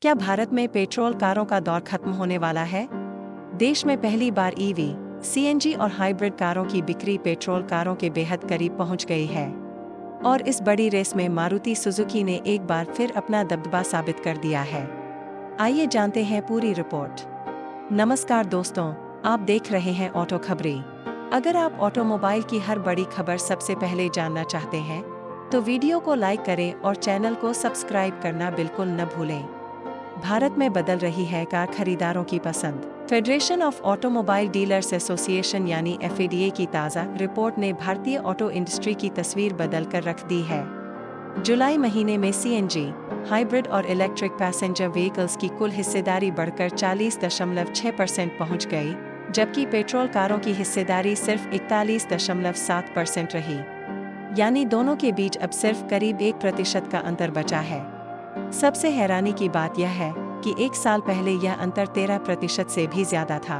क्या भारत में पेट्रोल कारों का दौर खत्म होने वाला है? देश में पहली बार ईवी, सीएनजी और हाइब्रिड कारों की बिक्री पेट्रोल कारों के बेहद करीब पहुंच गई है। और इस बड़ी रेस में मारुति सुजुकी ने एक बार फिर अपना दबदबा साबित कर दिया है। आइए जानते हैं पूरी रिपोर्ट। नमस्कार दोस्तों, आप देख रहे हैं ऑटो खबरें। अगर आप ऑटोमोबाइल की हर बड़ी खबर सबसे पहले जानना चाहते हैं, तो वीडियो को लाइक करें और चैनल को सब्सक्राइब करना बिल्कुल न भूलें। भारत में बदल रही है कार खरीदारों की पसंद। Federation of automobile dealers association यानी FADA की ताज़ा रिपोर्ट ने भारतीय ऑटो इंडस्ट्री की तस्वीर बदल कर रख दी है। जुलाई महीने में CNG, हाइब्रिड और इलेक्ट्रिक पैसेंजर व्हीकल्स की कुल हिस्सेदारी बढ़कर 40.6% पहुंच गई, जबकि पेट्रोल कारों की हिस्सेदारी सिर्फ 41.7% रही। यानी दोनों के बीच अब सिर्फ करीब 1% का अंतर बचा है। सबसे हैरानी की बात यह है कि एक साल पहले यह अंतर 13% से भी ज्यादा था।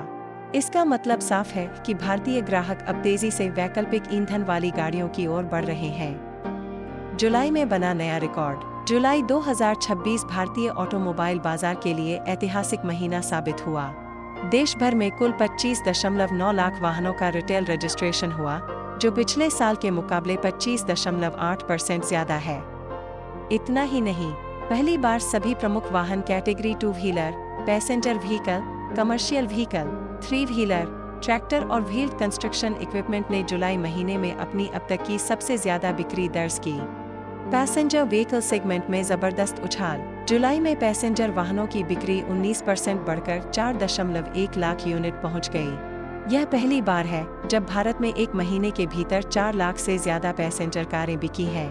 इसका मतलब साफ है कि भारतीय ग्राहक अब तेजी से वैकल्पिक ईंधन वाली गाड़ियों की ओर बढ़ रहे हैं। जुलाई में बना नया रिकॉर्ड। जुलाई 2026 भारतीय ऑटोमोबाइल बाजार के लिए ऐतिहासिक महीना साबित हुआ। देश भर में कुल 25.9 लाख वाहनों का रिटेल रजिस्ट्रेशन हुआ, जो पिछले साल के मुकाबले 25.8% ज्यादा है। इतना ही नहीं, पहली बार सभी प्रमुख वाहन category 2 wheeler, passenger vehicle, commercial vehicle, 3 wheeler, tractor और व्हील्ड कंस्ट्रक्शन इक्विपमेंट ने जुलाई महीने में अपनी अब तक की सबसे ज्यादा बिक्री दर्ज की। पैसेंजर व्हीकल सेगमेंट में जबरदस्त उछाल। जुलाई में पैसेंजर वाहनों की बिक्री 19% बढ़कर 4.1 लाख यूनिट पहुंच गई। यह पहली बार है जब भारत में एक महीने के भीतर 4 लाख से ज्यादा पैसेंजर कारें बिकी हैं।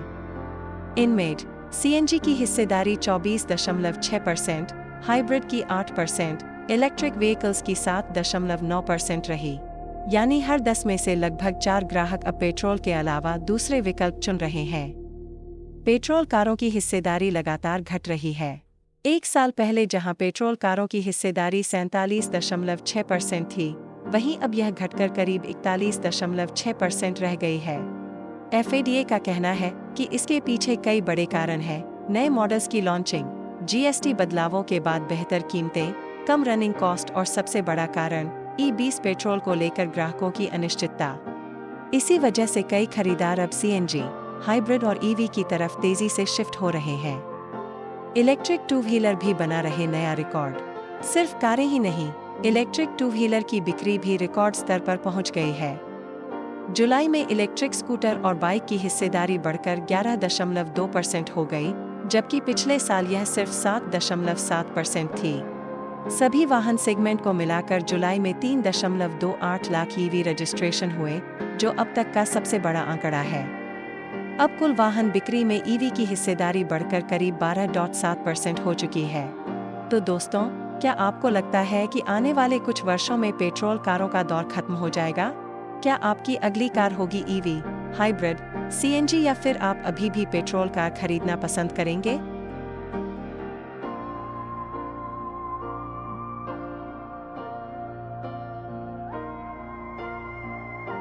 इनमें CNG की हिस्सेदारी 24.6%, हाइब्रिड की 8%, इलेक्ट्रिक व्हीकल्स की 7.9% रही। यानी हर 10 में से लगभग 4 ग्राहक अब पेट्रोल के अलावा दूसरे विकल्प चुन रहे हैं। पेट्रोल कारों की हिस्सेदारी लगातार घट रही है। एक साल पहले जहां पेट्रोल कारों की हिस्सेदारी 47.6% थी, वहीं अब यह घटकर करीब 41.6% रह गई है। FADA का कहना है कि इसके पीछे कई बड़े कारण हैं: नए मॉडल्स की लॉन्चिंग, GST बदलावों के बाद बेहतर कीमतें, कम रनिंग कॉस्ट और सबसे बड़ा कारण E20 पेट्रोल को लेकर ग्राहकों की अनिश्चितता। इसी वजह से कई खरीदार अब CNG, हाइब्रिड और EV की तरफ तेजी से शिफ्ट हो रहे हैं। इलेक्ट्रिक 2 व्हीलर भी बना रहे नया रिकॉर्ड। सिर्फ कारें ही नहीं, इलेक्ट्रिक 2 व्हीलर की बिक्री भी रिकॉर्ड स्तर पर पहुंच गई है। जुलाई में इलेक्ट्रिक स्कूटर और बाइक की हिस्सेदारी बढ़कर 11.2% हो गई, जबकि पिछले साल यह सिर्फ 7.7% थी। सभी वाहन सेगमेंट को मिलाकर जुलाई में 3.28 लाख EV रजिस्ट्रेशन हुए, जो अब तक का सबसे बड़ा आंकड़ा है। अब कुल वाहन बिक्री में EV की हिस्सेदारी बढ़कर करीब 12.7% हो चुकी है। तो दोस्तों, क्या आपको लगता है कि आने वाले कुछ वर्षों में पेट्रोल कारों का दौर खत्म हो जाएगा? क्या आपकी अगली कार होगी EV, हाइब्रिड, CNG या फिर आप अभी भी पेट्रोल कार खरीदना पसंद करेंगे?